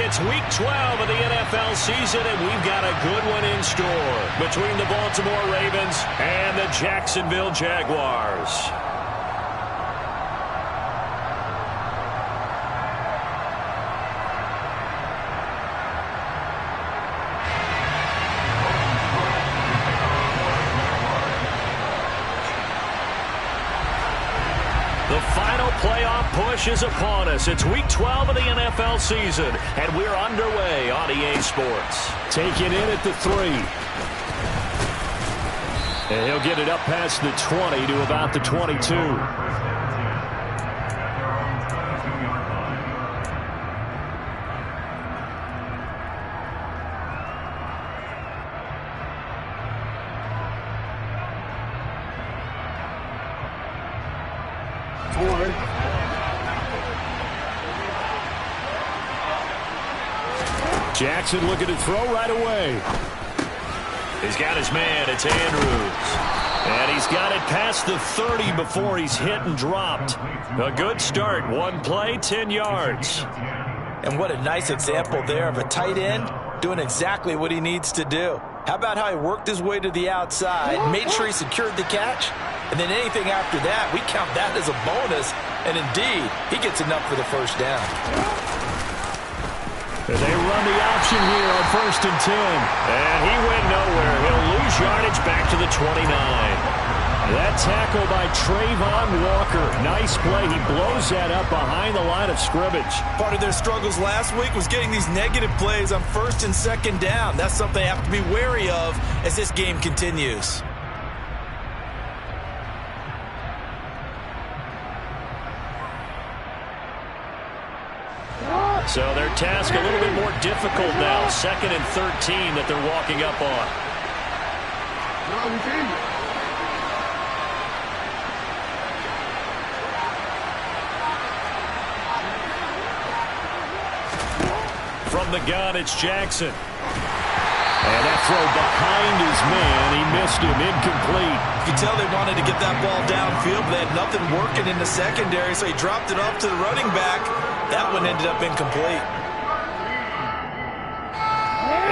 It's week 12 of the NFL season, and we've got a good one in store between the Baltimore Ravens and the Jacksonville Jaguars. The final playoff push is upon us. It's week 12 of the NFL season, and we're underway on EA Sports. Taking in at the 3. And he'll get it up past the 20 to about the 22. Jackson looking to throw right away. He's got his man. It's Andrews. And he's got it past the 30 before he's hit and dropped. A good start. One play, 10 yards. And what a nice example there of a tight end doing exactly what he needs to do. How about how he worked his way to the outside, made sure he secured the catch, and then anything after that, we count that as a bonus. And indeed, he gets enough for the first down. They run the option here on 1st and 10. And he went nowhere. He'll lose yardage back to the 29. That tackle by Trayvon Walker. Nice play. He blows that up behind the line of scrimmage. Part of their struggles last week was getting these negative plays on 1st and 2nd down. That's something they have to be wary of as this game continues. So their task a little bit more difficult now. 2nd and 13 that they're walking up on. From the gun, it's Jackson. And that throw behind his man, he missed him, incomplete. You can tell they wanted to get that ball downfield, but they had nothing working in the secondary, so he dropped it off to the running back. That one ended up incomplete.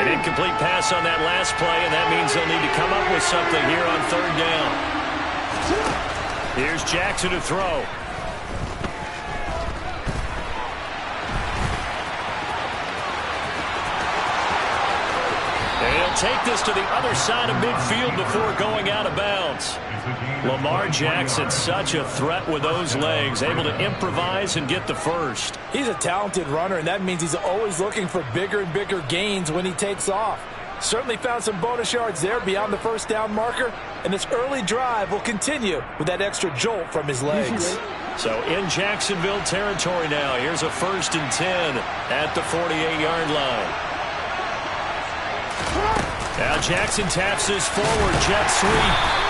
An incomplete pass on that last play, and that means they'll need to come up with something here on 3rd down. Here's Jackson to throw. They'll take this to the other side of midfield before going out of bounds. Lamar Jackson, such a threat with those legs, able to improvise and get the first. He's a talented runner, and that means he's always looking for bigger and bigger gains when he takes off. Certainly found some bonus yards there beyond the 1st down marker, and this early drive will continue with that extra jolt from his legs. So in Jacksonville territory now, here's a 1st and 10 at the 48-yard line. Now Jackson taps this forward, jet sweep.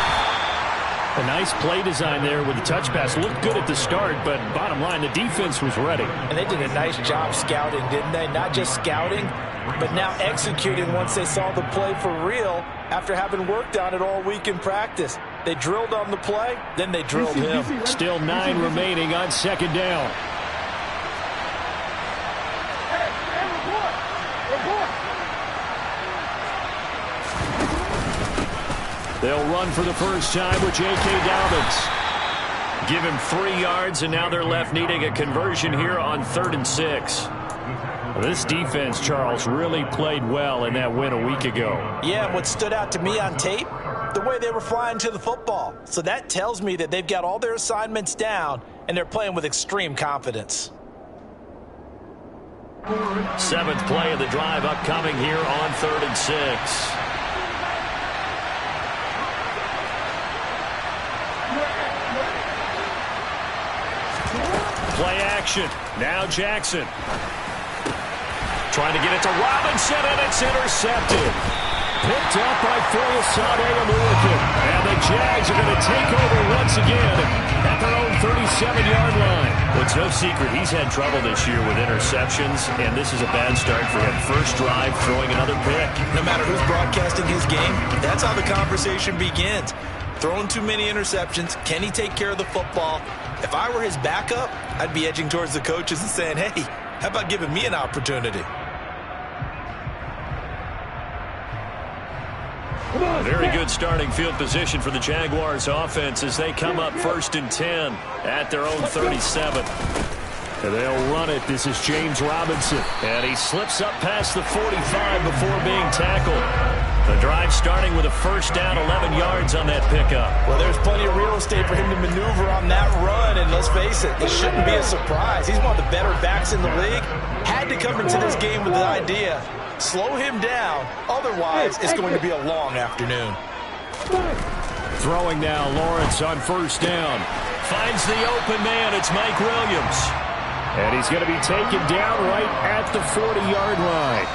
A nice play design there with the touch pass. Looked good at the start, but bottom line, the defense was ready. And they did a nice job scouting, didn't they? Not just scouting, but now executing once they saw the play for real after having worked on it all week in practice. They drilled on the play, then they drilled him. Still 9 remaining on 2nd down. They'll run for the first time with J.K. Dobbins. Give him 3 yards, and now they're left needing a conversion here on 3rd and 6. This defense, Charles, really played well in that win a week ago. Yeah, what stood out to me on tape, the way they were flying to the football. So that tells me that they've got all their assignments down, and they're playing with extreme confidence. 7th play of the drive upcoming here on 3rd and 6. Play action. Now Jackson. Trying to get it to Robinson, and it's intercepted. Picked up by Foyesade American. And the Jags are going to take over once again at their own 37-yard line. Well, it's no secret he's had trouble this year with interceptions, and this is a bad start for him. First drive, throwing another pick. No matter who's broadcasting his game, that's how the conversation begins. Throwing too many interceptions. Can he take care of the football? If I were his backup, I'd be edging towards the coaches and saying, hey, how about giving me an opportunity? Very good starting field position for the Jaguars offense as they come up 1st and 10 at their own 37. And they'll run it. This is James Robinson. And he slips up past the 45 before being tackled. The drive starting with a 1st down, 11 yards on that pickup. Well, there's plenty of real estate for him to maneuver on that run, and let's face it, it shouldn't be a surprise. He's one of the better backs in the league. Had to come into this game with the idea, slow him down, otherwise it's going to be a long afternoon. Throwing now, Lawrence on 1st down. Finds the open man, it's Mike Williams. And he's going to be taken down right at the 40-yard line.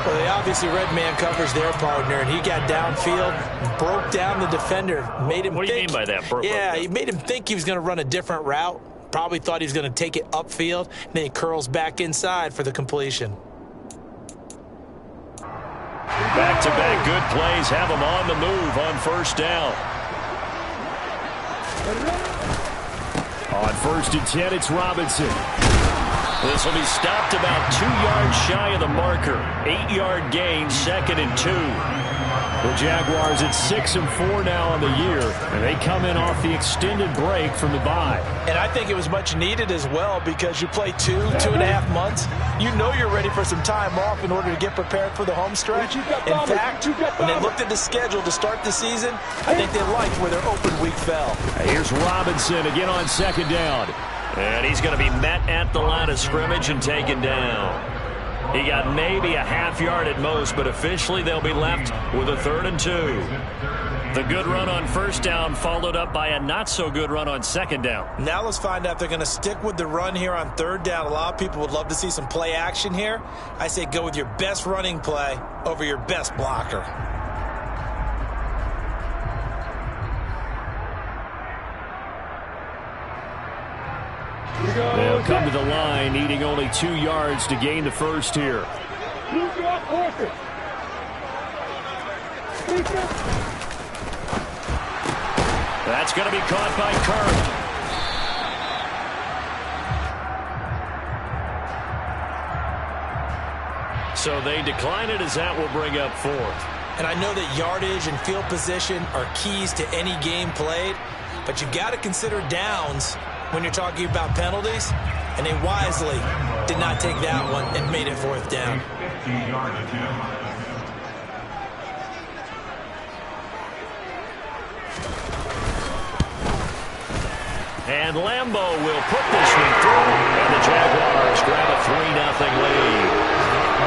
Well, they obviously read man coverage their partner, and he got downfield, broke down the defender, made him What do you mean by that? Yeah, he made him think he was going to run a different route. Probably thought he was going to take it upfield, and then he curls back inside for the completion. Back-to-back good plays have him on the move on 1st down. On 1st and 10, it's Robinson. This will be stopped about 2 yards shy of the marker. 8-yard gain, 2nd and 2. The Jaguars at 6-4 now on the year, and they come in off the extended break from the bye. And I think it was much needed as well because you play 2.5 months. You know you're ready for some time off in order to get prepared for the home stretch. In fact, when they looked at the schedule to start the season, I think they liked where their open week fell. Here's Robinson again on 2nd down. And he's going to be met at the line of scrimmage and taken down. He got maybe a half yard at most, but officially they'll be left with a 3rd and 2. The good run on 1st down followed up by a not-so-good run on 2nd down. Now let's find out if they're going to stick with the run here on 3rd down. A lot of people would love to see some play action here. I say go with your best running play over your best blocker. They'll come to the line, needing only 2 yards to gain the 1st here. That's going to be caught by Kirk. So they decline it as that will bring up 4th. And I know that yardage and field position are keys to any game played, but you've got to consider downs when you're talking about penalties, and they wisely did not take that one and made it 4th down. And Lambo will put this one through, and the Jaguars grab a 3-0 lead.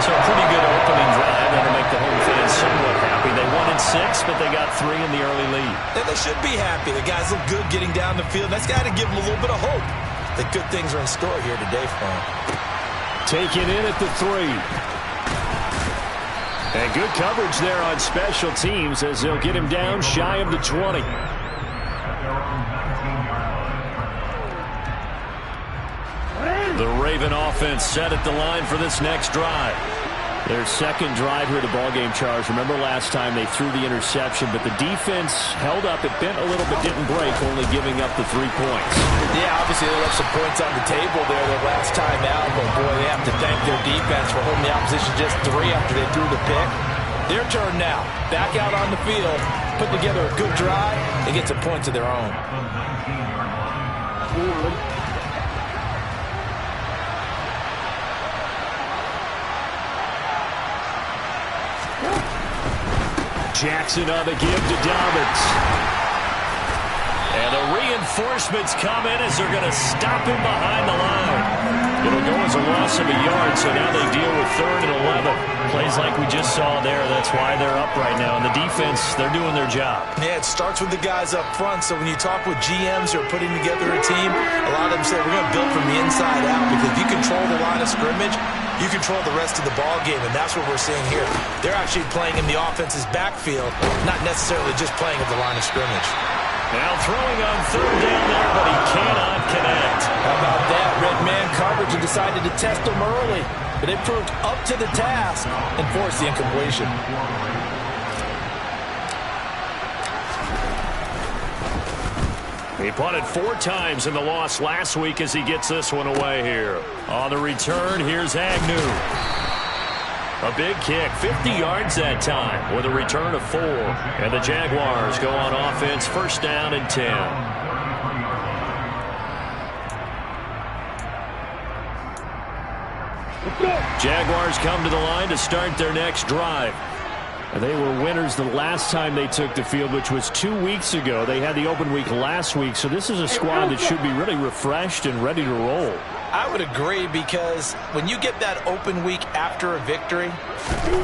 So a pretty good opening drive. That'll make the home fans somewhat happy. They won in 6, but they got 3 in the early lead. And they should be happy. The guys look good getting down the field. That's got to give them a little bit of hope that good things are in store here today for them. Taken in at the 3. And good coverage there on special teams as they'll get him down shy of the 20. The Raven offense set at the line for this next drive. Their 2nd drive here to ballgame, Charles. Remember last time they threw the interception, but the defense held up. It bent a little but didn't break, only giving up the 3 points. Yeah, obviously they left some points on the table there their last time out, but boy, they have to thank their defense for holding the opposition just 3 after they threw the pick. Their turn now. Back out on the field, put together a good drive, and get some points of their own. Jackson on the give to Dobbins. And the reinforcements come in as they're going to stop him behind the line. It'll go as a loss of a yard, so now they deal with 3rd and 11. Plays like we just saw there. That's why they're up right now. And the defense, they're doing their job. Yeah, it starts with the guys up front. So when you talk with GMs who are putting together a team, a lot of them say we're going to build from the inside out, because if you control the line of scrimmage, you control the rest of the ball game, and that's what we're seeing here. They're actually playing in the offense's backfield, not necessarily just playing at the line of scrimmage. Now throwing on 3rd down there, but he cannot connect. How about that? Red man coverage and decided to test him early, but it proved up to the task and forced the incompletion. He punted 4 times in the loss last week as he gets this one away here. On the return, here's Agnew. A big kick, 50 yards that time with a return of 4. And the Jaguars go on offense, first down and 10. Jaguars come to the line to start their next drive. They were winners the last time they took the field, which was 2 weeks ago. They had the open week last week, so this is a squad that should be really refreshed and ready to roll. I would agree, because when you get that open week after a victory,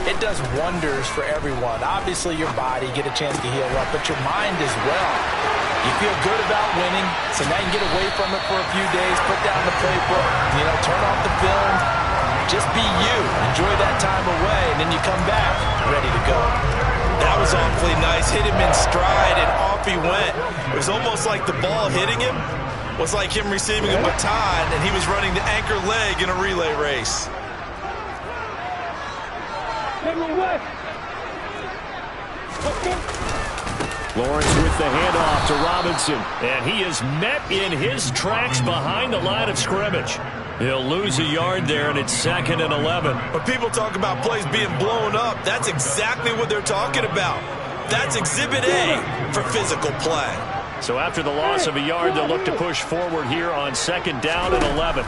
it does wonders for everyone. Obviously, your body, get a chance to heal up, but your mind as well. You feel good about winning, so now you can get away from it for a few days, put down the playbook, turn off the film, just be you. Enjoy that time away, and then you come back ready to go. That was awfully nice. Hit him in stride, and off he went. It was almost like the ball hitting him was like him receiving a baton, and he was running the anchor leg in a relay race. Lawrence with the handoff to Robinson, and he is met in his tracks behind the line of scrimmage. He'll lose a yard there, and it's 2nd and 11. When people talk about plays being blown up, that's exactly what they're talking about. That's Exhibit A for physical play. So after the loss of a yard, they'll look to push forward here on 2nd down and 11.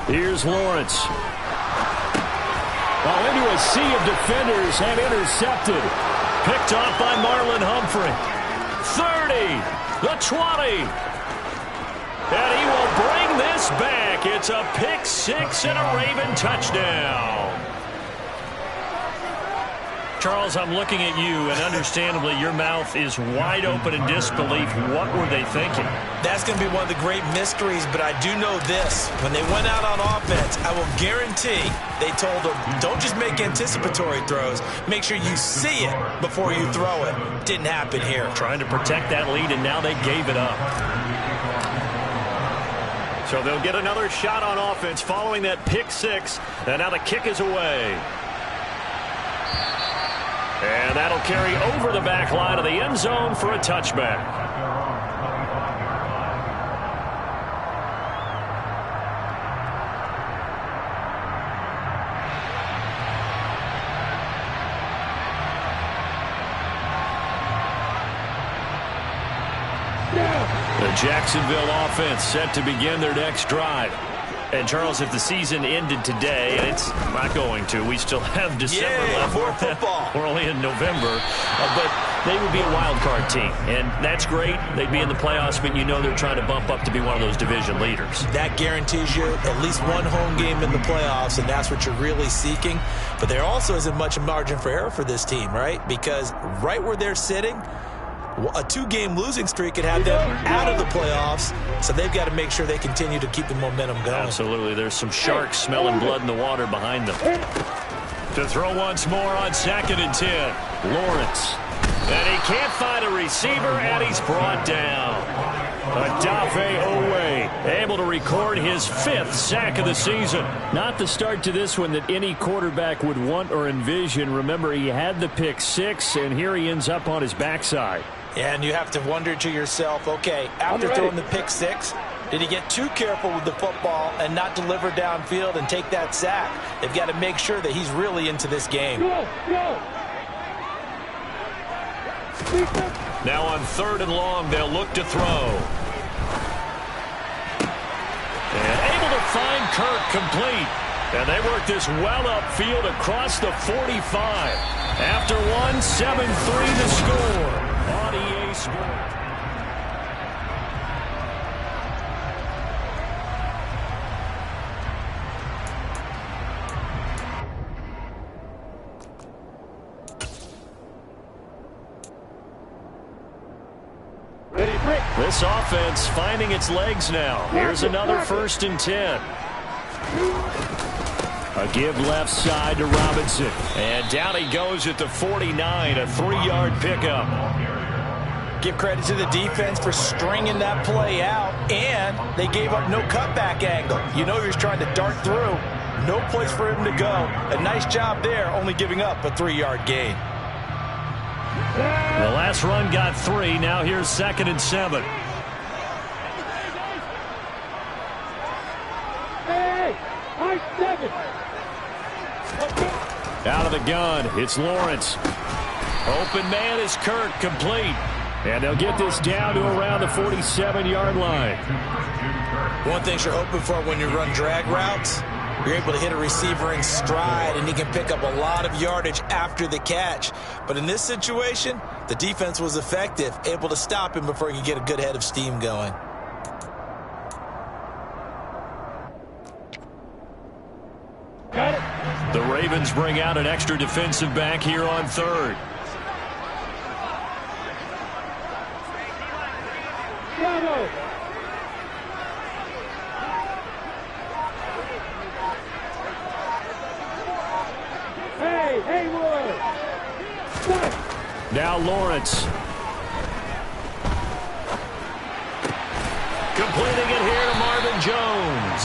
Here's Lawrence. Well, into a sea of defenders and intercepted. Picked off by Marlon Humphrey. 30, the 20. And he will bring this back. It's a pick 6 and a Raven touchdown. Charles, I'm looking at you, and understandably your mouth is wide open in disbelief. What were they thinking? That's going to be one of the great mysteries, but I do know this. When they went out on offense, I will guarantee they told them, don't just make anticipatory throws. Make sure you see it before you throw it. Didn't happen here. Trying to protect that lead, and now they gave it up. So they'll get another shot on offense following that pick 6, and now the kick is away. And that'll carry over the back line of the end zone for a touchback. The Jacksonville offense set to begin their next drive. And, Charles, if the season ended today, and it's not going to, we still have December left. More football. We're only in November. But they would be a wild card team, and that's great. They'd be in the playoffs, but you know they're trying to bump up to be one of those division leaders. That guarantees you at least one home game in the playoffs, and that's what you're really seeking. But there also isn't much margin for error for this team, right? Because right where they're sitting, a 2-game losing streak could have them out of the playoffs, so they've got to make sure they continue to keep the momentum going. Absolutely. There's some sharks smelling blood in the water behind them. To throw once more on 2nd and 10. Lawrence. And he can't find a receiver, and he's brought down. Adafe Owe able to record his 5th sack of the season. Not the start to this one that any quarterback would want or envision. Remember, he had the pick 6, and here he ends up on his backside. And you have to wonder to yourself, okay, after throwing the pick 6, did he get too careful with the football and not deliver downfield and take that sack? They've got to make sure that he's really into this game. Now on 3rd and long, they'll look to throw. And able to find Kirk complete. And they work this well upfield across the 45. After one, 7-3 to score on EA Sports. This offense finding its legs now. Here's another 1st and 10. A give left side to Robinson. And down he goes at the 49, a 3-yard pickup. Give credit to the defense for stringing that play out, and they gave up no cutback angle. You know he was trying to dart through. No place for him to go. A nice job there, only giving up a 3-yard gain. The last run got 3. Now here's 2nd and 7. Out of the gun, it's Lawrence. Open man is Kirk, complete. And they'll get this down to around the 47-yard line. One thing you're hoping for when you run drag routes, you're able to hit a receiver in stride, and he can pick up a lot of yardage after the catch. But in this situation, the defense was effective, able to stop him before he could get a good head of steam going. The Ravens bring out an extra defensive back here on third. Now Lawrence. Completing it here to Marvin Jones.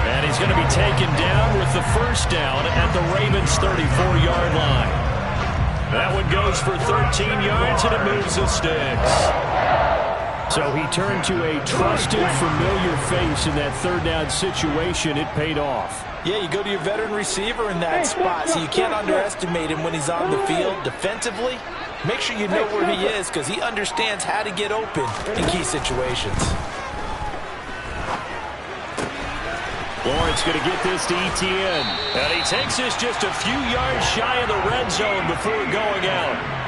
And he's going to be taken down with the first down at the Ravens' 34-yard line. That one goes for 13 yards, and it moves the sticks. So he turned to a trusted, familiar face in that third down situation. It paid off. Yeah, you go to your veteran receiver in that spot, so you can't underestimate him when he's on the field. Defensively, make sure you know where he is because he understands how to get open in key situations. Lawrence going to get this to Etienne. And he takes this just a few yards shy of the red zone before going out.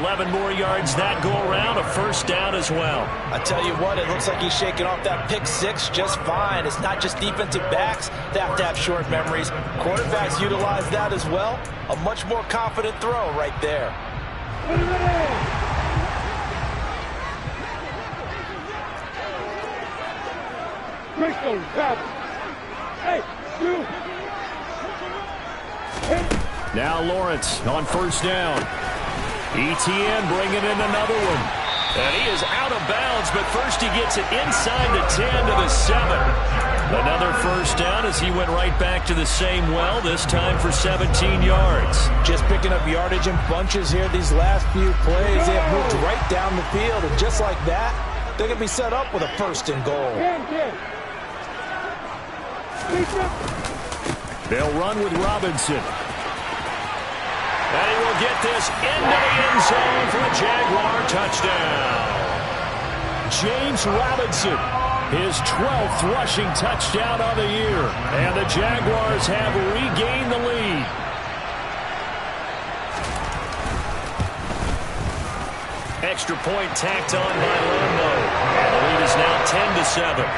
11 more yards that go around, a first down as well. I tell you what, it looks like he's shaking off that pick six just fine. It's not just defensive backs that have to have short memories. Quarterbacks utilize that as well. A much more confident throw right there. Now Lawrence on first down. Etienne bringing in another one. And he is out of bounds, but first he gets it inside the 10 to the 7. Another first down as he went right back to the same well, this time for 17 yards. Just picking up yardage in bunches here these last few plays. They have moved right down the field, and just like that, they're going to be set up with a first and goal. They'll run with Robinson. And he will get this into the end zone for a Jaguar touchdown. James Robinson, his 12th rushing touchdown of the year. And the Jaguars have regained the lead. Extra point tacked on by Lambo. And the lead is now 10-7.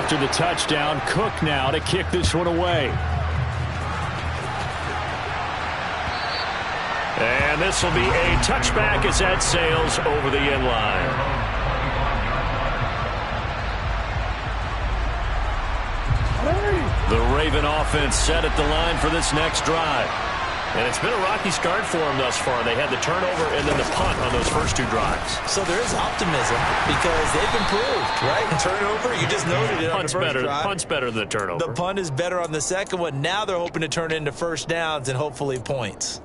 After the touchdown, Cook now to kick this one away. And this will be a touchback as that sails over the end line. The Raven offense set at the line for this next drive. And it's been a rocky start for them thus far. They had the turnover and then the punt on those first two drives. So there is optimism because they've improved, right? Turnover, you just noted it on the first drive. Punt's better than the turnover. The punt is better on the second one. Now they're hoping to turn it into first downs and hopefully points.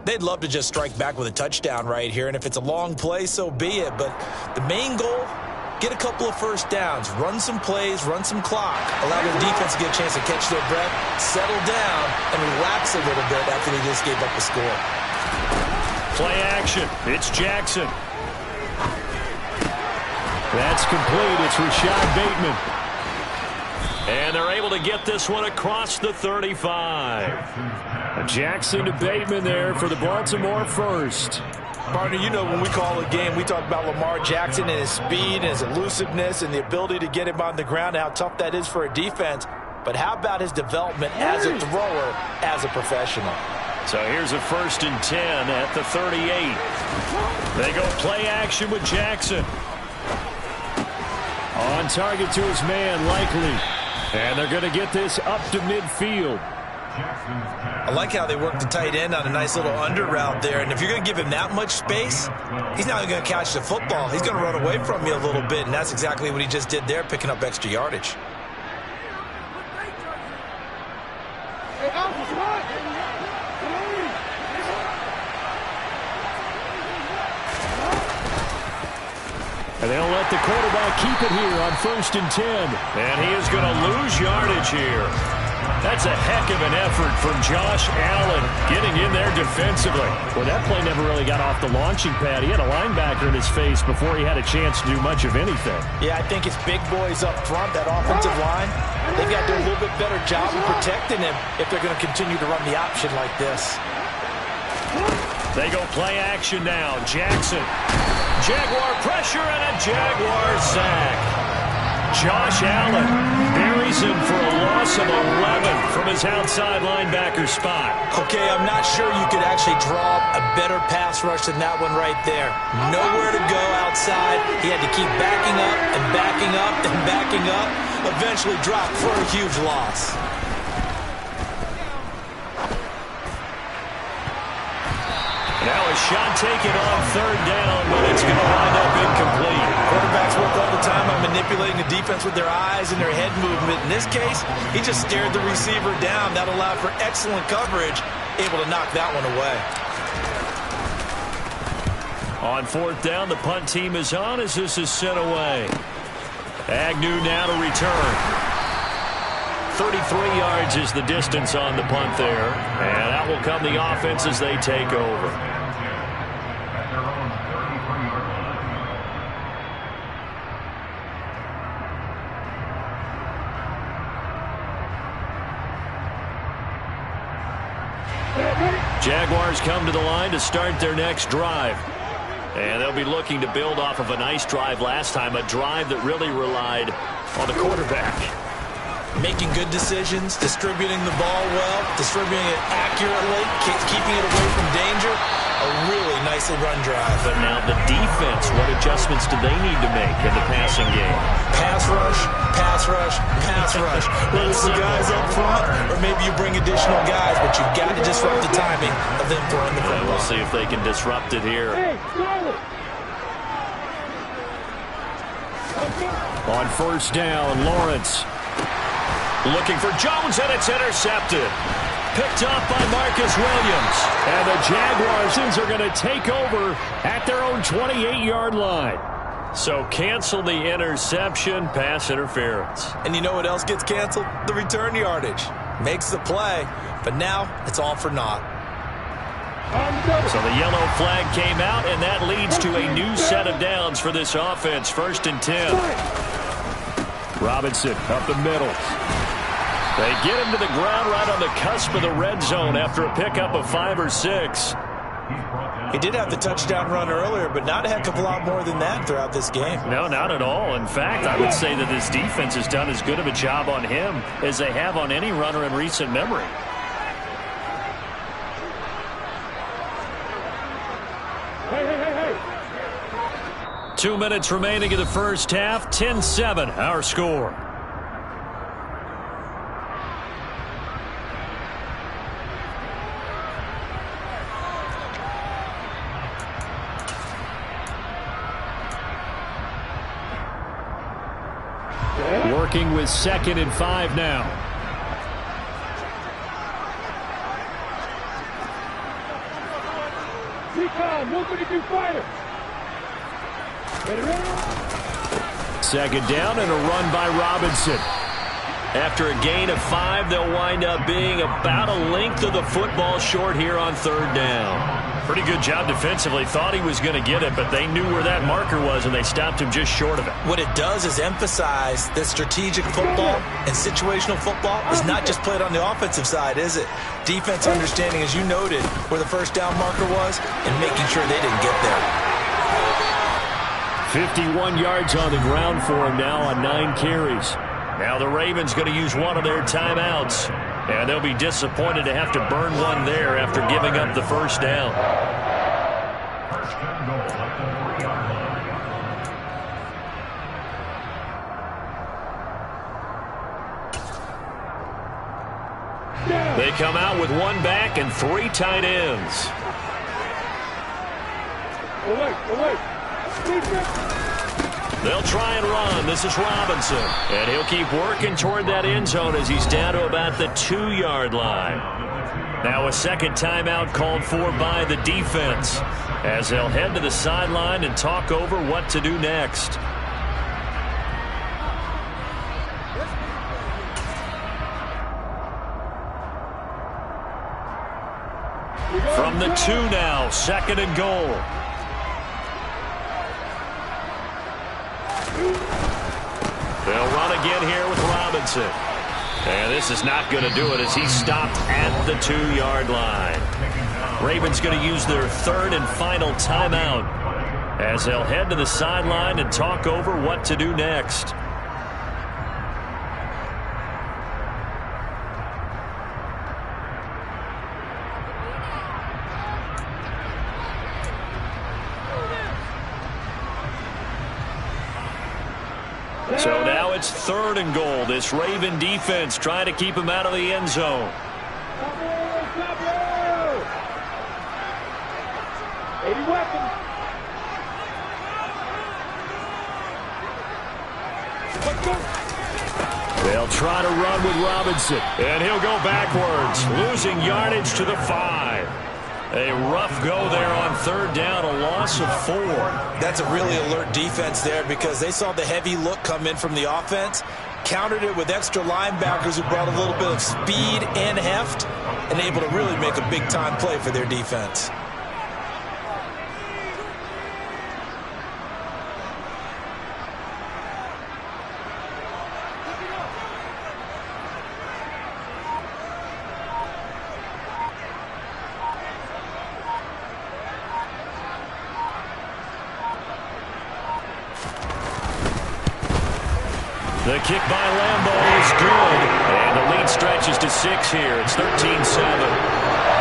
They'd love to just strike back with a touchdown right here, and if it's a long play, so be it. But the main goal, get a couple of first downs, run some plays, run some clock, allow their defense to get a chance to catch their breath, settle down, and relax a little bit after they just gave up a score. Play action. It's Jackson. That's complete. It's Rashad Bateman. And they're able to get this one across the 35. Jackson to Bateman there for the Baltimore first. Partner, you know when we call a game, we talk about Lamar Jackson and his speed and his elusiveness and the ability to get him on the ground and how tough that is for a defense. But how about his development as a thrower, as a professional? So here's a 1st and 10 at the 38. They go play action with Jackson. On target to his man, Likely. And they're going to get this up to midfield. I like how they work the tight end on a nice little under route there. And if you're going to give him that much space, he's not going to catch the football. He's going to run away from you a little bit, and that's exactly what he just did there, picking up extra yardage. And they'll let the quarterback keep it here on 1st and 10. And he is going to lose yardage here. That's a heck of an effort from Josh Allen getting in there defensively. Well, that play never really got off the launching pad. He had a linebacker in his face before he had a chance to do much of anything. Yeah, I think it's big boys up front, that offensive line. They've got to do a little bit better job of protecting him if they're going to continue to run the option like this. They go play action now. Jackson. Jaguar pressure and a Jaguar sack. Josh Allen buries him for a loss of 11 from his outside linebacker spot. Okay, I'm not sure you could actually draw a better pass rush than that one right there. Nowhere to go outside. He had to keep backing up and backing up and backing up. Eventually dropped for a huge loss. Now a shot taken on 3rd down, but it's going to wind up incomplete. Quarterbacks work all the time on manipulating the defense with their eyes and their head movement. In this case, he just stared the receiver down. That allowed for excellent coverage, able to knock that one away. On 4th down, the punt team is on as this is sent away. Agnew now to return. 33 yards is the distance on the punt there. And that will come the offense as they take over. Jaguars come to the line to start their next drive. And they'll be looking to build off of a nice drive last time, a drive that really relied on the quarterback. Making good decisions, distributing the ball well, distributing it accurately, keeping it away from danger. A really nicely run drive. But now the defense, what adjustments do they need to make in the passing game? Pass rush, pass rush, pass rush. Whether it's the guys up front or maybe you bring additional guys, but you've got to disrupt the timing of them throwing the football. We'll see if they can disrupt it here. On 1st down, Lawrence. Looking for Jones, and it's intercepted. Picked up by Marcus Williams. And the Jaguars are going to take over at their own 28-yard line. So cancel the interception, pass interference. And you know what else gets canceled? The return yardage. Makes the play, but now it's all for naught. So the yellow flag came out, and that leads to a new set of downs for this offense. 1st and 10. Robinson up the middle. They get him to the ground right on the cusp of the red zone after a pickup of 5 or 6. He did have the touchdown run earlier, but not a heck of a lot more than that throughout this game. No, not at all. In fact, I would say that this defense has done as good of a job on him as they have on any runner in recent memory. Hey. 2 minutes remaining in the first half. 10-7, our score. Working with 2nd and 5 now. Second down and a run by Robinson. After a gain of 5, they'll wind up being about a length of the football short here on 3rd down. Pretty good job defensively. Thought he was going to get it, but they knew where that marker was, and they stopped him just short of it. What it does is emphasize that strategic football and situational football is not just played on the offensive side, is it? Defense understanding, as you noted, where the 1st down marker was and making sure they didn't get there. 51 yards on the ground for him now on 9 carries. Now the Ravens going to use one of their timeouts, and they'll be disappointed to have to burn one there after giving up the 1st down. They come out with 1 back and 3 tight ends. They'll try and run. This is Robinson. And he'll keep working toward that end zone as he's down to about the 2-yard line. Now a second timeout called for by the defense. as they'll head to the sideline and talk over what to do next. From the 2 now, 2nd and goal. They'll run again here with Robinson. And this is not going to do it as he's stopped at the 2-yard line. Ravens going to use their 3rd and final timeout as they'll head to the sideline and talk over what to do next. So now it's 3rd and goal. This Raven defense trying to keep him out of the end zone. They'll try to run with Robinson, and he'll go backwards, losing yardage to the 5. A rough go there on 3rd down, a loss of 4. That's a really alert defense there because they saw the heavy look come in from the offense, countered it with extra linebackers who brought a little bit of speed and heft, and able to really make a big-time play for their defense. The kick by Lambeau is good, and the lead stretches to 6 here. It's 13-7.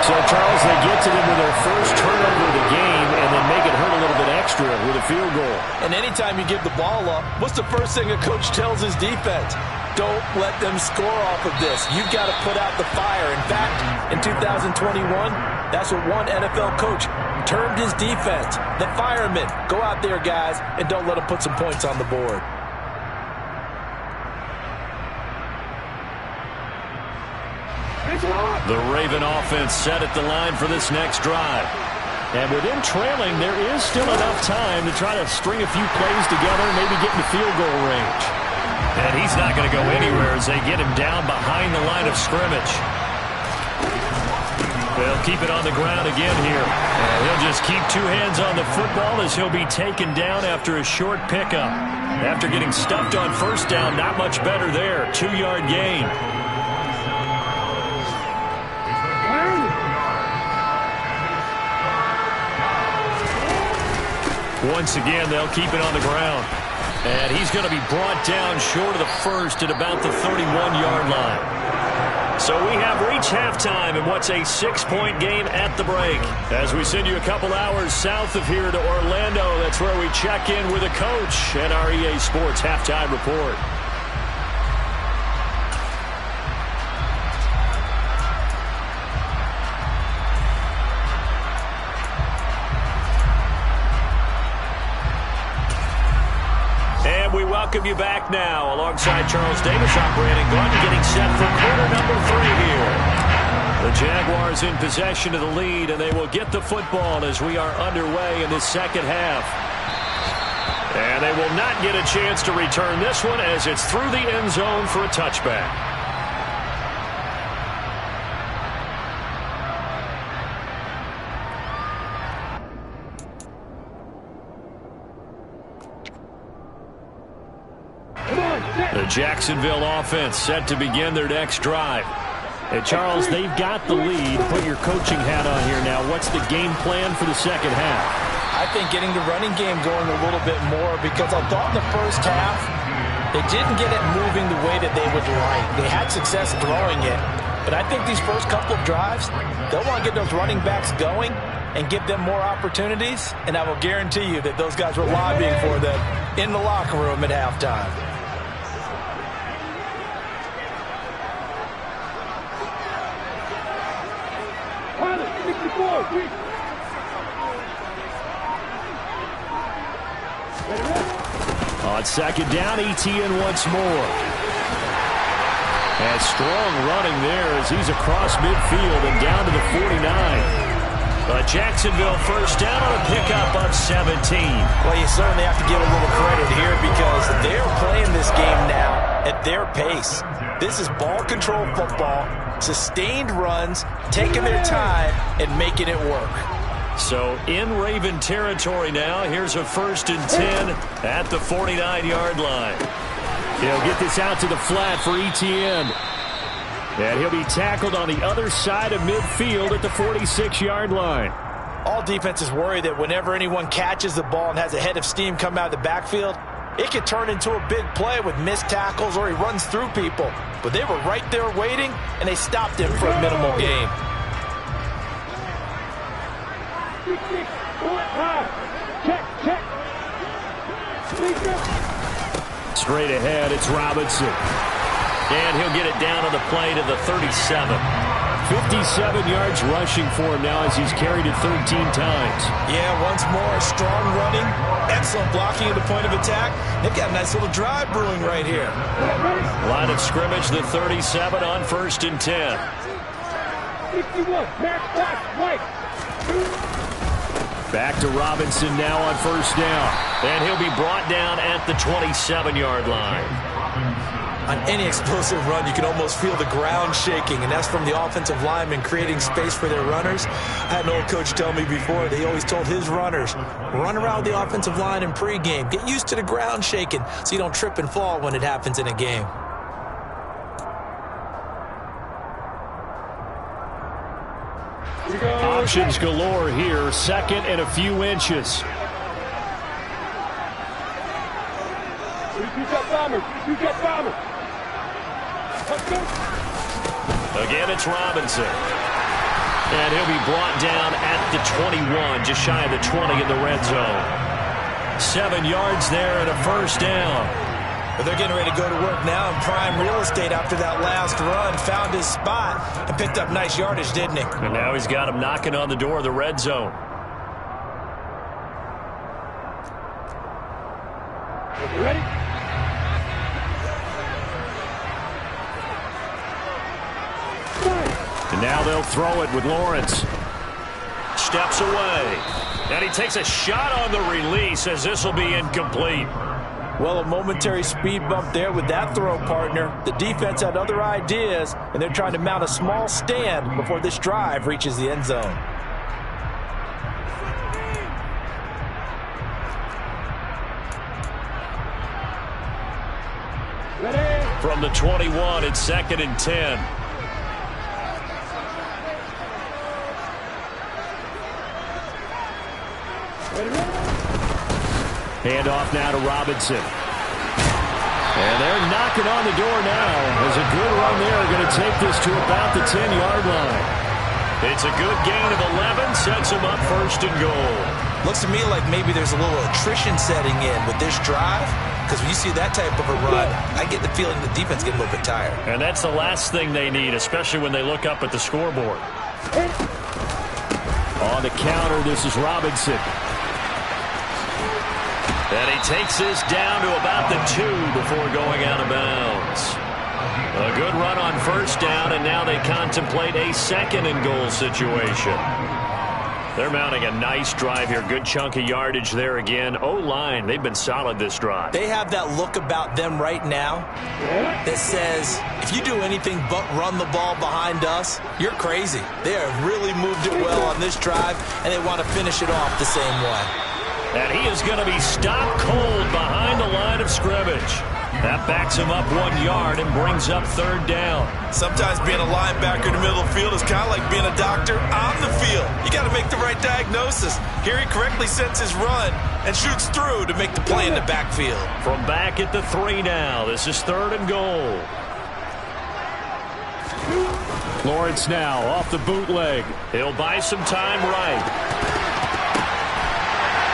So, Charles, they get to them with their first turnover of the game and then make it hurt a little bit extra with a field goal. And anytime you give the ball up, what's the first thing a coach tells his defense? Don't let them score off of this. You've got to put out the fire. In fact, in 2021, that's what one NFL coach termed his defense. The firemen. Go out there, guys, and don't let them put some points on the board. The Raven offense set at the line for this next drive. And with them trailing, there is still enough time to try to string a few plays together and maybe get into field goal range. And he's not going to go anywhere as they get him down behind the line of scrimmage. They'll keep it on the ground again here. And he'll just keep 2 hands on the football as he'll be taken down after a short pickup. After getting stuffed on 1st down, not much better there. 2-yard gain. Once again, they'll keep it on the ground. And he's going to be brought down short of the 1st at about the 31-yard line. So we have reached halftime in what's a 6-point game at the break. As we send you a couple hours south of here to Orlando, that's where we check in with a coach and our EA Sports Halftime Report. Welcome you back now alongside Charles Davis. I'm Brandon Gordon getting set for quarter number 3 here. The Jaguars in possession of the lead, and they will get the football as we are underway in this 2nd half. And they will not get a chance to return this one as it's through the end zone for a touchback. The Jacksonville offense set to begin their next drive. And Charles, they've got the lead. Put your coaching hat on here now. What's the game plan for the 2nd half? I think getting the running game going a little bit more because I thought in the 1st half they didn't get it moving the way that they would like. They had success throwing it. But I think these first couple of drives, they'll want to get those running backs going and give them more opportunities. And I will guarantee you that those guys were lobbying for them in the locker room at halftime. On 2nd down, ETN once more. And strong running there as he's across midfield and down to the 49. A Jacksonville first down on a pickup of 17. Well, you certainly have to give a little credit here because they're playing this game now at their pace. This is ball control football, sustained runs, taking their time and making it work. So in Raven territory now, here's a 1st and 10 at the 49-yard line. He'll get this out to the flat for Etienne. And he'll be tackled on the other side of midfield at the 46-yard line. All defenses worry that whenever anyone catches the ball and has a head of steam come out of the backfield, it could turn into a big play with missed tackles or he runs through people. But they were right there waiting, and they stopped him for a minimal gain. Straight ahead, it's Robinson. And he'll get it down on the play to the 37. 57 yards rushing for him now as he's carried it 13 times. Yeah, once more, strong running, excellent blocking at the point of attack. They've got a nice little drive brewing right here. Line of scrimmage, the 37 on 1st and 10. 61, Back to Robinson now on 1st down. And he'll be brought down at the 27-yard line. On any explosive run, you can almost feel the ground shaking, and that's from the offensive linemen creating space for their runners. I had an old coach tell me before, they always told his runners, run around the offensive line in pregame. Get used to the ground shaking so you don't trip and fall when it happens in a game. Options galore here. 2nd and a few inches. Again, it's Robinson. And he'll be brought down at the 21, just shy of the 20 in the red zone. 7 yards there and a 1st down. But they're getting ready to go to work now in prime real estate after that last run. Found his spot and picked up nice yardage, didn't he? And now he's got him knocking on the door of the red zone. Ready? And now they'll throw it with Lawrence. Steps away. And he takes a shot on the release as this will be incomplete. Well, a momentary speed bump there with that throw, partner. The defense had other ideas, and they're trying to mount a small stand before this drive reaches the end zone. From the 21, it's 2nd and 10. Handoff now to Robinson. And they're knocking on the door now. As a good run there, going to take this to about the 10-yard line. It's a good gain of 11, sets him up 1st and goal. Looks to me like maybe there's a little attrition setting in with this drive, because when you see that type of a run, I get the feeling the defense getting a little bit tired. And that's the last thing they need, especially when they look up at the scoreboard. On the counter, this is Robinson. And he takes this down to about the 2 before going out of bounds. A good run on 1st down, and now they contemplate a 2nd and goal situation. They're mounting a nice drive here. Good chunk of yardage there again. O-line, they've been solid this drive. They have that look about them right now that says, if you do anything but run the ball behind us, you're crazy. They have really moved it well on this drive, and they want to finish it off the same way. And he is going to be stopped cold behind the line of scrimmage. That backs him up 1 yard and brings up 3rd down. Sometimes being a linebacker in the middle of the field is kind of like being a doctor on the field. You got to make the right diagnosis. Here he correctly sets his run and shoots through to make the play in the backfield. From back at the 3 now. This is 3rd and goal. Lawrence now off the bootleg. He'll buy some time right.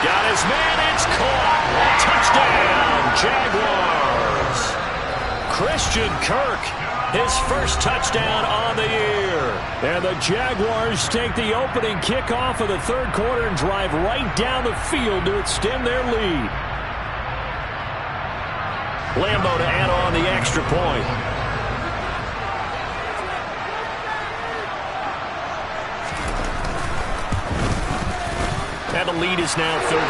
Got his man, it's caught. Touchdown, Jaguars. Christian Kirk, his first touchdown on the year. And the Jaguars take the opening kickoff of the 3rd quarter and drive right down the field to extend their lead. Lambo to add on the extra point. And the lead is now 13.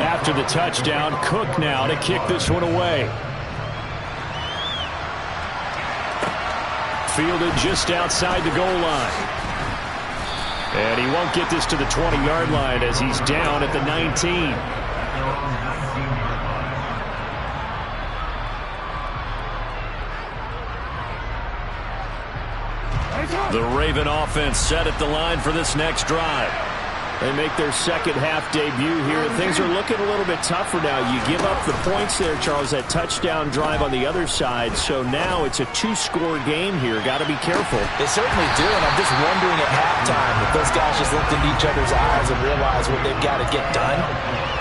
After the touchdown, Cook now to kick this one away. Fielded just outside the goal line. And he won't get this to the 20-yard line as he's down at the 19. The Raven offense set at the line for this next drive. They make their second half debut here. Things are looking a little bit tougher now. You give up the points there, Charles, that touchdown drive on the other side. So now it's a two-score game here. Got to be careful. They certainly do, and I'm just wondering at halftime if those guys just looked into each other's eyes and realized what they've got to get done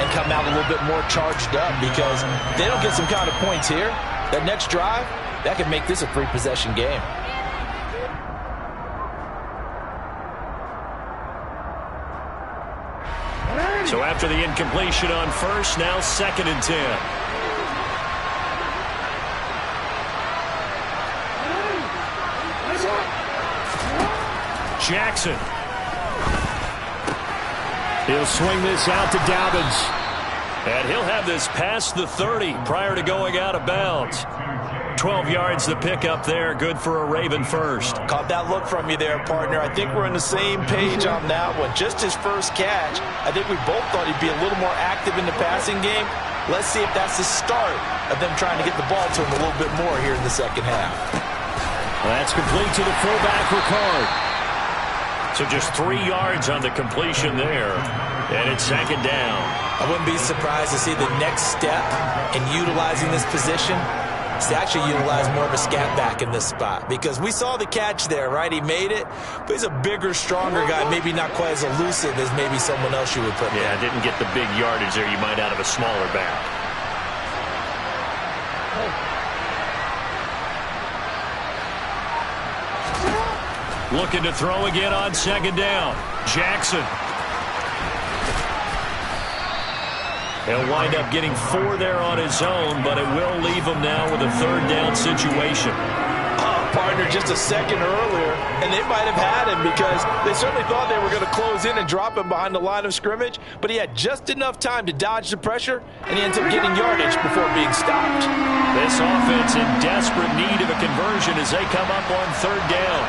and come out a little bit more charged up, because if they don't get some kind of points here, that next drive, that could make this a three-possession game. So after the incompletion on first, now 2nd and 10. Jackson. He'll swing this out to Dobbins. And he'll have this past the 30 prior to going out of bounds. 12 yards the pickup there. Good for a Raven first. Caught that look from you there, partner. I think we're on the same page on that one. Just his first catch. I think we both thought he'd be a little more active in the passing game. Let's see if that's the start of them trying to get the ball to him a little bit more here in the second half. Well, that's complete to the fullback, Ricard. So just 3 yards on the completion there. And it's 2nd down. I wouldn't be surprised to see the next step in utilizing this position is to actually utilize more of a scat back in this spot, because we saw the catch there, right? He made it, but he's a bigger, stronger guy, maybe not quite as elusive as maybe someone else you would put there. Yeah, didn't get the big yardage there you might out of a smaller back. Looking to throw again on 2nd down. Jackson. He'll wind up getting 4 there on his own, but it will leave him now with a 3rd down situation. Partner, just a second earlier, and they might have had him, because they certainly thought they were going to close in and drop him behind the line of scrimmage, but he had just enough time to dodge the pressure, and he ends up getting yardage before being stopped. This offense in desperate need of a conversion as they come up on 3rd down.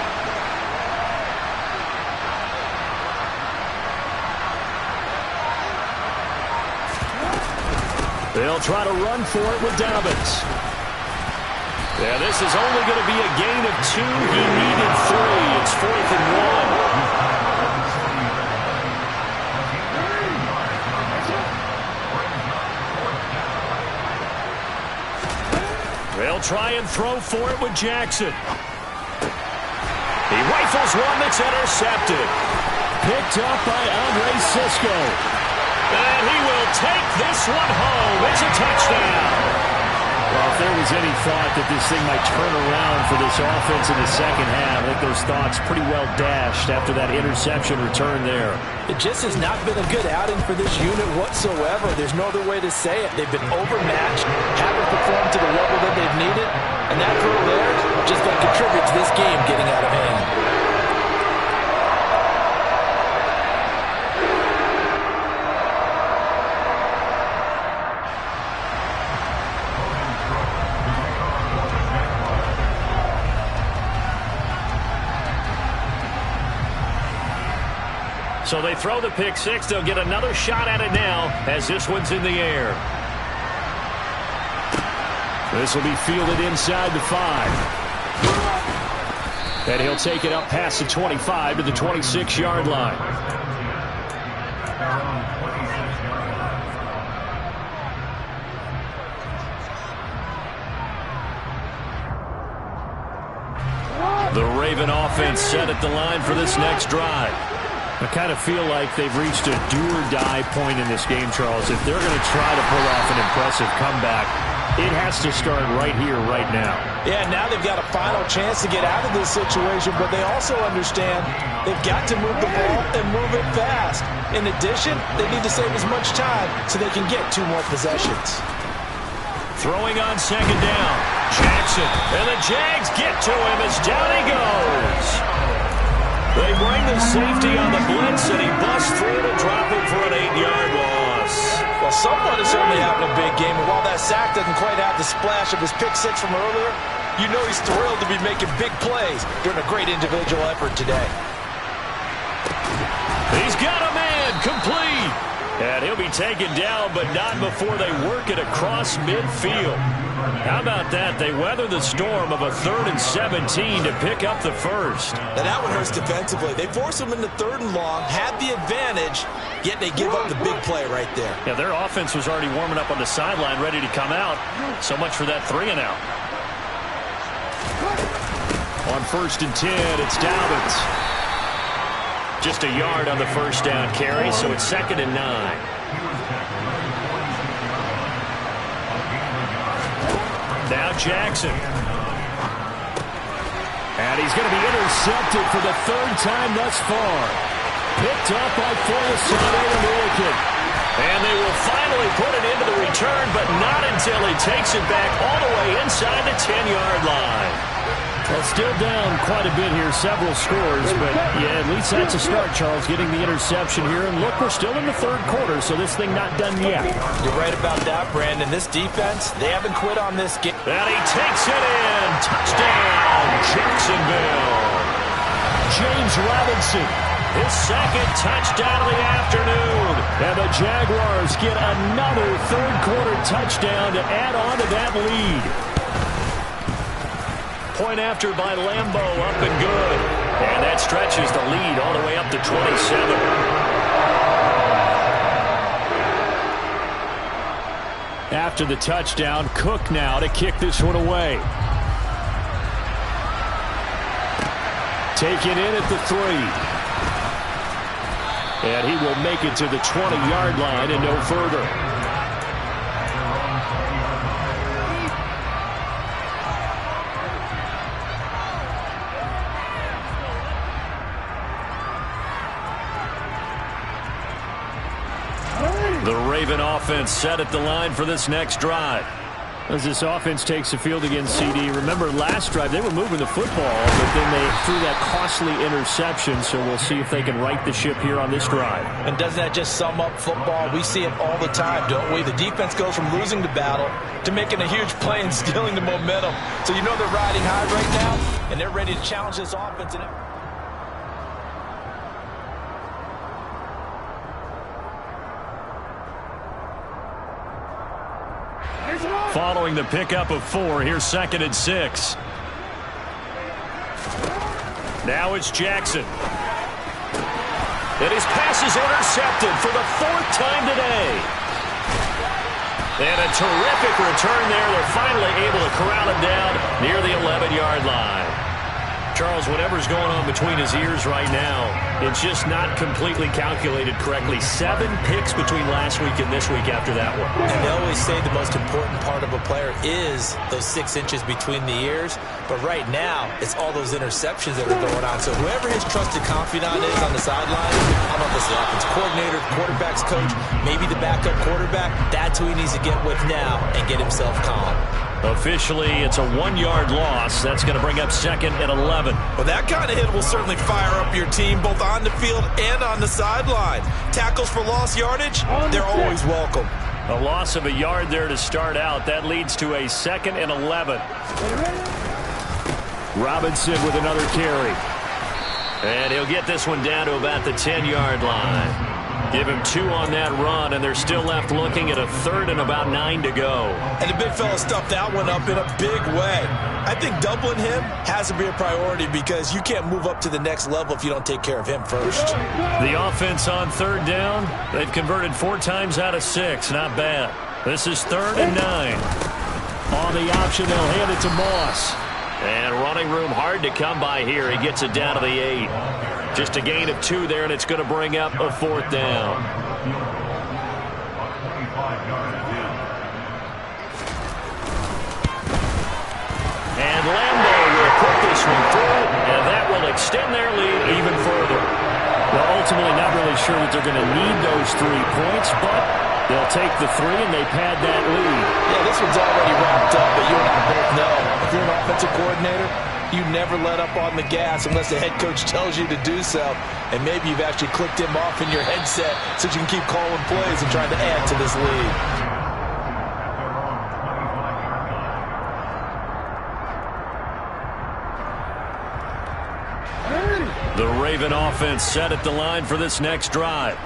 They'll try to run for it with Dobbins. Yeah, this is only going to be a gain of 2. He needed 3. It's 4th and 1. They'll try and throw for it with Jackson. He rifles one that's intercepted. Picked up by Andre Sisco. And he will take this one home. It's a touchdown. Well, if there was any thought that this thing might turn around for this offense in the second half, I think those thoughts pretty well dashed after that interception return there. It just has not been a good outing for this unit whatsoever. There's no other way to say it. They've been overmatched, haven't performed to the level that they've needed, and that throw there just going to contribute to this game getting out of hand. So they throw the pick six. They'll get another shot at it now as this one's in the air. This will be fielded inside the 5. And he'll take it up past the 25 to the 26-yard line. The Raven offense set at the line for this next drive. I kind of feel like they've reached a do-or-die point in this game, Charles. If they're going to try to pull off an impressive comeback, it has to start right here, right now. Yeah, now they've got a final chance to get out of this situation, but they also understand they've got to move the ball and move it fast. In addition, they need to save as much time so they can get 2 more possessions. Throwing on second down. Jackson. And the Jags get to him as down he goes. They bring the safety on the blitz, and he busts through to drop him for an 8-yard loss. Well, someone is certainly having a big game, and while that sack doesn't quite have the splash of his pick six from earlier, you know he's thrilled to be making big plays during a great individual effort today. He's got a man complete. And he'll be taken down, but not before they work it across midfield. How about that? They weather the storm of a 3rd and 17 to pick up the first. Now that one hurts defensively. They force him into 3rd and long, had the advantage, yet they give up the big play right there. Yeah, their offense was already warming up on the sideline, ready to come out. So much for that 3 and out. On 1st and 10, it's Dobbins. Just a yard on the first down carry, so it's 2nd and 9. Now Jackson. And he's going to be intercepted for the 3rd time thus far. Picked up by Foyesade and Milliken. And they will finally put it into the return, but not until he takes it back all the way inside the 10-yard line. Well, still down quite a bit here, several scores, but yeah, at least that's a start, Charles, getting the interception here. And look, we're still in the 3rd quarter, so this thing not done yet. You're right about that, Brandon. This defense, they haven't quit on this game. And he takes it in. Touchdown, Jacksonville. James Robinson, his 2nd touchdown of the afternoon. And the Jaguars get another 3rd quarter touchdown to add on to that lead. Point after by Lambeau, up and good. And that stretches the lead all the way up to 27. After the touchdown, Cook now to kick this one away. Taken in at the 3. And he will make it to the 20-yard line and no further. The Raven offense set at the line for this next drive. As this offense takes the field against CD, remember last drive they were moving the football, but then they threw that costly interception, so we'll see if they can right the ship here on this drive. And doesn't that just sum up football? We see it all the time, don't we? The defense goes from losing the battle to making a huge play and stealing the momentum. So you know they're riding high right now, and they're ready to challenge this offense. Following the pickup of 4, here's 2nd and 6. Now it's Jackson. And his pass is intercepted for the 4th time today. And a terrific return there. They're finally able to corral him down near the 11-yard line. Charles, whatever's going on between his ears right now, it's just not completely calculated correctly. 7 picks between last week and this week after that one. And they always say the most important part of a player is those 6 inches between the ears. But right now, it's all those interceptions that are going on. So whoever his trusted confidant is on the sideline, how about this offense coordinator, quarterback's coach, maybe the backup quarterback, that's who he needs to get with now and get himself calm. Officially, it's a 1-yard loss. That's going to bring up 2nd and 11. Well, that kind of hit will certainly fire up your team, both on the field and on the sideline. Tackles for lost yardage, they're always welcome. A loss of a yard there to start out. That leads to a 2nd and 11. Robinson with another carry. And he'll get this one down to about the 10-yard line. Give him 2 on that run, and they're still left looking at a 3rd and about 9 to go. And the big fella stuffed that one up in a big way. I think doubling him has to be a priority because you can't move up to the next level if you don't take care of him first. The offense on 3rd down, they've converted 4 times out of 6. Not bad. This is 3rd and 9. On the option, they'll hand it to Moss. And running room hard to come by here. He gets it down to the 8. Just a gain of 2 there, and it's going to bring up a 4th down. And Lambeau will put this one through, and that will extend their lead even further. Well, ultimately not really sure that they're going to need those 3 points, but They'll take the 3, and they pad that lead. Yeah, this one's already wrapped up, but you and I both know if you're an offensive coordinator, you never let up on the gas unless the head coach tells you to do so. And maybe you've actually clicked him off in your headset so you can keep calling plays and trying to add to this lead. The Raven offense set at the line for this next drive.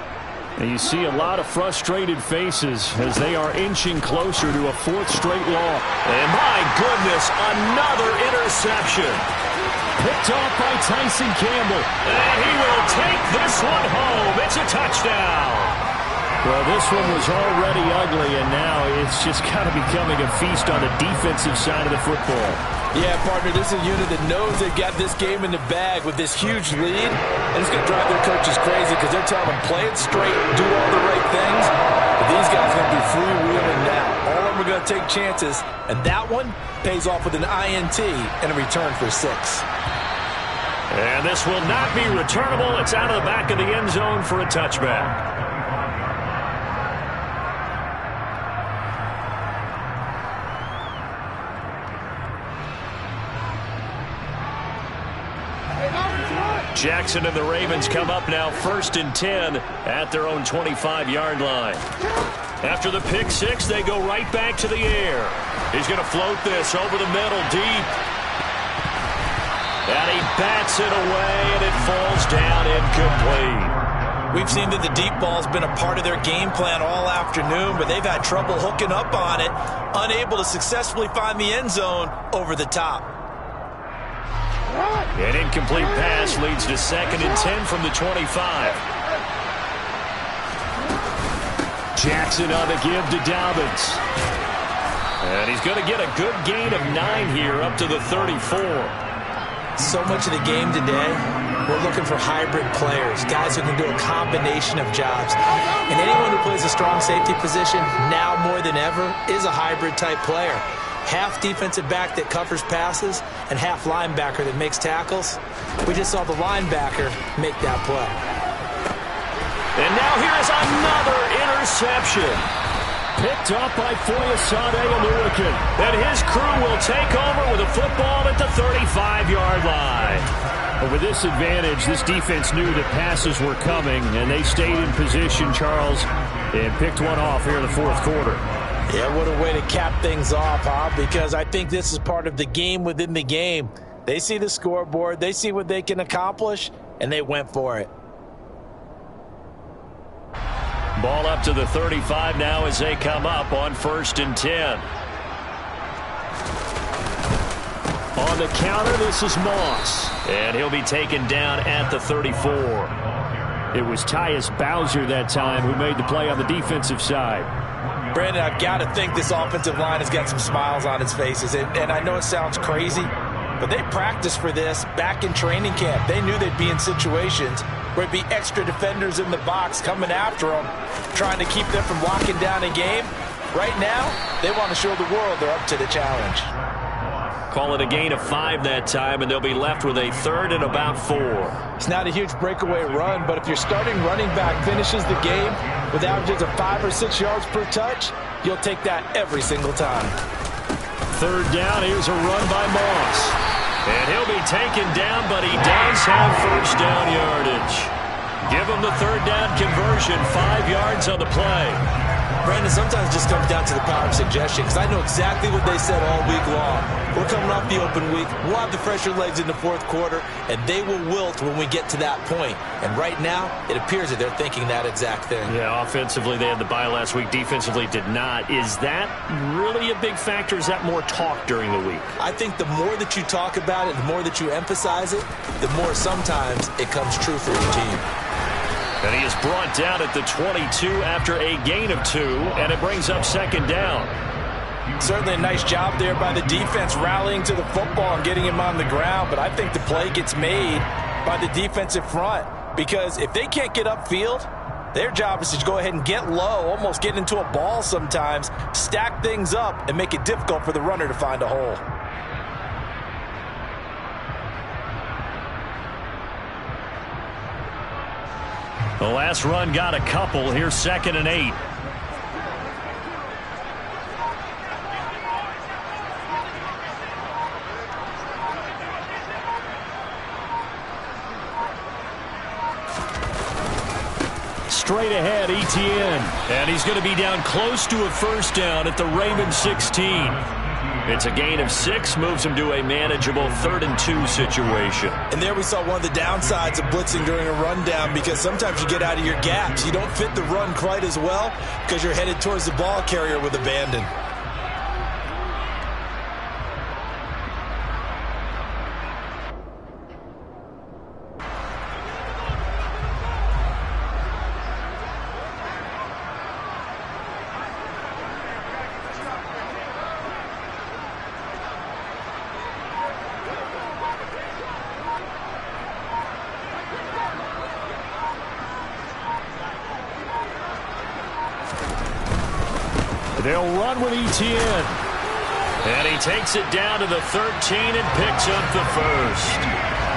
And you see a lot of frustrated faces as they are inching closer to a 4th straight loss. And my goodness, another interception. Picked off by Tyson Campbell. And he will take this one home. It's a touchdown. Well, this one was already ugly, and now it's just kind of becoming a feast on the defensive side of the football. Yeah, partner, this is a unit that knows they've got this game in the bag with this huge lead, and it's going to drive their coaches crazy because they're telling them, play it straight, do all the right things, but these guys are going to be freewheeling now. All of them are going to take chances, and that one pays off with an INT and a return for 6. And this will not be returnable. It's out of the back of the end zone for a touchback. Jackson and the Ravens come up now 1st and 10 at their own 25-yard line. After the pick 6, they go right back to the air. He's going to float this over the middle deep. And he bats it away, and it falls down incomplete. We've seen that the deep ball's been a part of their game plan all afternoon, but they've had trouble hooking up on it, unable to successfully find the end zone over the top. An incomplete pass leads to 2nd and 10 from the 25. Jackson on the give to Dobbins. And he's going to get a good gain of 9 here up to the 34. So much of the game today, we're looking for hybrid players, guys who can do a combination of jobs. And anyone who plays a strong safety position, now more than ever, is a hybrid type player. Half defensive back that covers passes and half linebacker that makes tackles. We just saw the linebacker make that play. And now here is another interception. Picked up by Foyesade Aluakin. And his crew will take over with a football at the 35-yard line. But with this advantage, this defense knew that passes were coming, and they stayed in position, Charles, and picked one off here in the 4th quarter. Yeah, what a way to cap things off, huh? Because I think this is part of the game within the game. They see the scoreboard, they see what they can accomplish, and they went for it. Ball up to the 35 now as they come up on 1st and 10. On the counter, this is Moss. And he'll be taken down at the 34. It was Tyus Bowser that time who made the play on the defensive side. Brandon, I've got to think this offensive line has got some smiles on its faces. And I know it sounds crazy, but they practiced for this back in training camp. They knew they'd be in situations where it'd be extra defenders in the box coming after them, trying to keep them from locking down a game. Right now, they want to show the world they're up to the challenge. Call it a gain of 5 that time, and they'll be left with a 3rd and about 4. It's not a huge breakaway run, but if your starting running back finishes the game with averages of 5 or 6 yards per touch, you'll take that every single time. 3rd down, here's a run by Moss. And he'll be taken down, but he does have 1st down yardage. Give him the 3rd down conversion, 5 yards on the play. Brandon, sometimes it just comes down to the power of suggestion, because I know exactly what they said all week long. We're coming off the open week. We'll have the fresher legs in the 4th quarter, and they will wilt when we get to that point. And right now, it appears that they're thinking that exact thing. Yeah, offensively, they had the bye last week. Defensively, did not. Is that really a big factor? Is that more talk during the week? I think the more that you talk about it, the more that you emphasize it, the more sometimes it comes true for your team. And he is brought down at the 22 after a gain of 2, and it brings up 2nd down. Certainly a nice job there by the defense rallying to the football and getting him on the ground, but I think the play gets made by the defensive front, because if they can't get upfield, their job is to go ahead and get low, almost get into a ball sometimes, stack things up, and make it difficult for the runner to find a hole. The last run got a couple. Here's 2nd and 8. straight ahead, Etienne. And he's going to be down close to a first down at the Ravens 16. It's a gain of 6, moves him to a manageable 3rd and 2 situation. And there we saw one of the downsides of blitzing during a rundown, because sometimes you get out of your gaps. You don't fit the run quite as well because you're headed towards the ball carrier with abandon. They'll run with Etienne. And he takes it down to the 13 and picks up the first.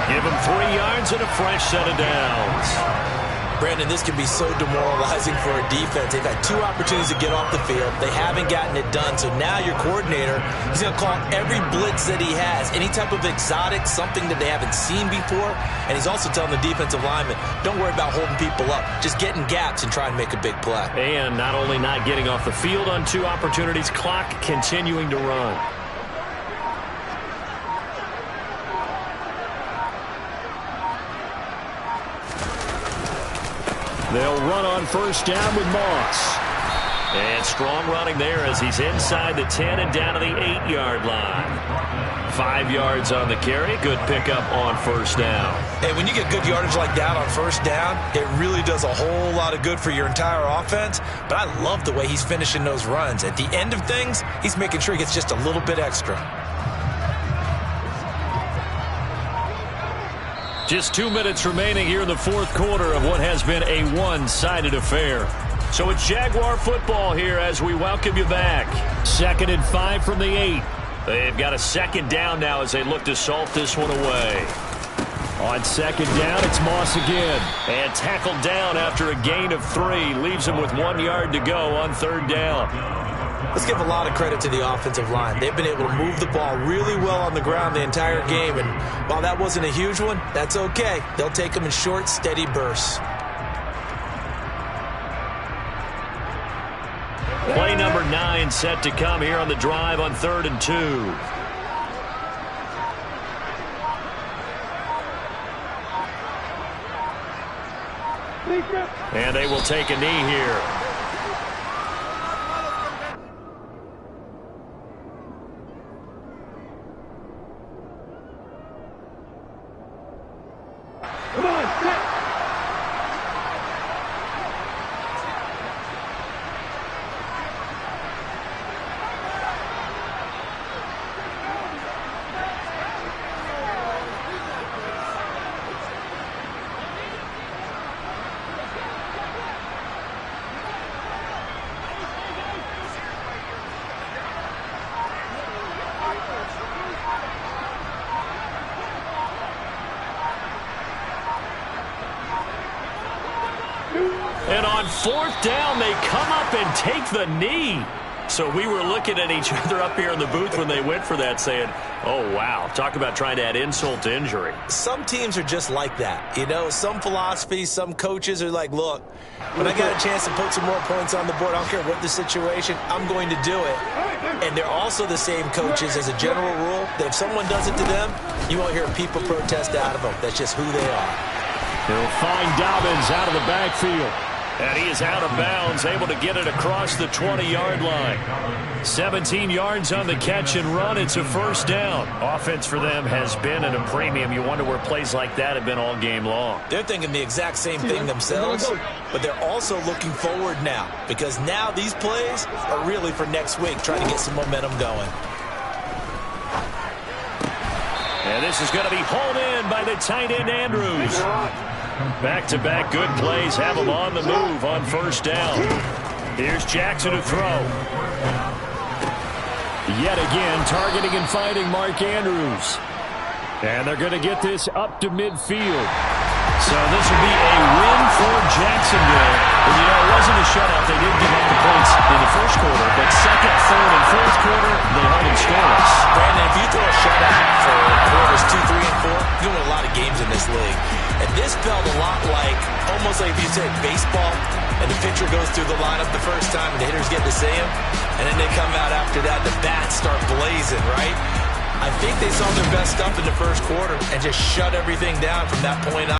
Give him 3 yards and a fresh set of downs. Brandon, this can be so demoralizing for a defense. They've had 2 opportunities to get off the field. They haven't gotten it done. So now your coordinator, he's going to call every blitz that he has, any type of exotic, something that they haven't seen before. And he's also telling the defensive lineman, don't worry about holding people up. Just get in gaps and try and make a big play. And not only not getting off the field on 2 opportunities, clock continuing to run. They'll run on first down with Moss. And strong running there as he's inside the 10 and down to the 8-yard line. 5 yards on the carry. Good pickup on first down. And when you get good yardage like that on first down, it really does a whole lot of good for your entire offense. But I love the way he's finishing those runs. At the end of things, he's making sure he gets just a little bit extra. Just 2 minutes remaining here in the 4th quarter of what has been a one-sided affair. So it's Jaguar football here as we welcome you back. 2nd and 5 from the 8. They've got a 2nd down now as they look to salt this one away. On 2nd down, it's Moss again. And tackled down after a gain of 3. Leaves him with 1 yard to go on 3rd down. Let's give a lot of credit to the offensive line. They've been able to move the ball really well on the ground the entire game. And while that wasn't a huge one, that's okay. They'll take them in short, steady bursts. Play number 9 set to come here on the drive on 3rd and 2. And they will take a knee here. Come on, set. And on 4th down, they come up and take the knee. So we were looking at each other up here in the booth when they went for that saying, oh, wow, talk about trying to add insult to injury. Some teams are just like that. You know, some philosophies, some coaches are like, look, when I got a chance to put some more points on the board, I don't care what the situation, I'm going to do it. And they're also the same coaches as a general rule that if someone does it to them, you won't hear people protest out of them. That's just who they are. They'll find Dobbins out of the backfield. And he is out of bounds, able to get it across the 20-yard line. 17 yards on the catch and run. It's a first down. Offense for them has been at a premium. You wonder where plays like that have been all game long. They're thinking the exact same thing themselves, but they're also looking forward now because now these plays are really for next week, trying to get some momentum going. And this is going to be hauled in by the tight end, Andrews. Back-to-back good plays have him on the move on first down. Here's Jackson to throw. Yet again, targeting and finding Mark Andrews. And they're going to get this up to midfield. So this will be a win for Jacksonville. And you know, it wasn't a shutout. They did give up the points in the first quarter, but 2nd, 3rd, and 4th quarter, they held them scoreless. Brandon, if you throw a shutout for quarters 2, 3, and 4, you win a lot of games in this league. And this felt a lot like, oh almost like if you say baseball and the pitcher goes through the lineup the first time and the hitters get to see him, and then they come out after that, the bats start blazing, right? I think they saw their best stuff in the first quarter and just shut everything down from that point on.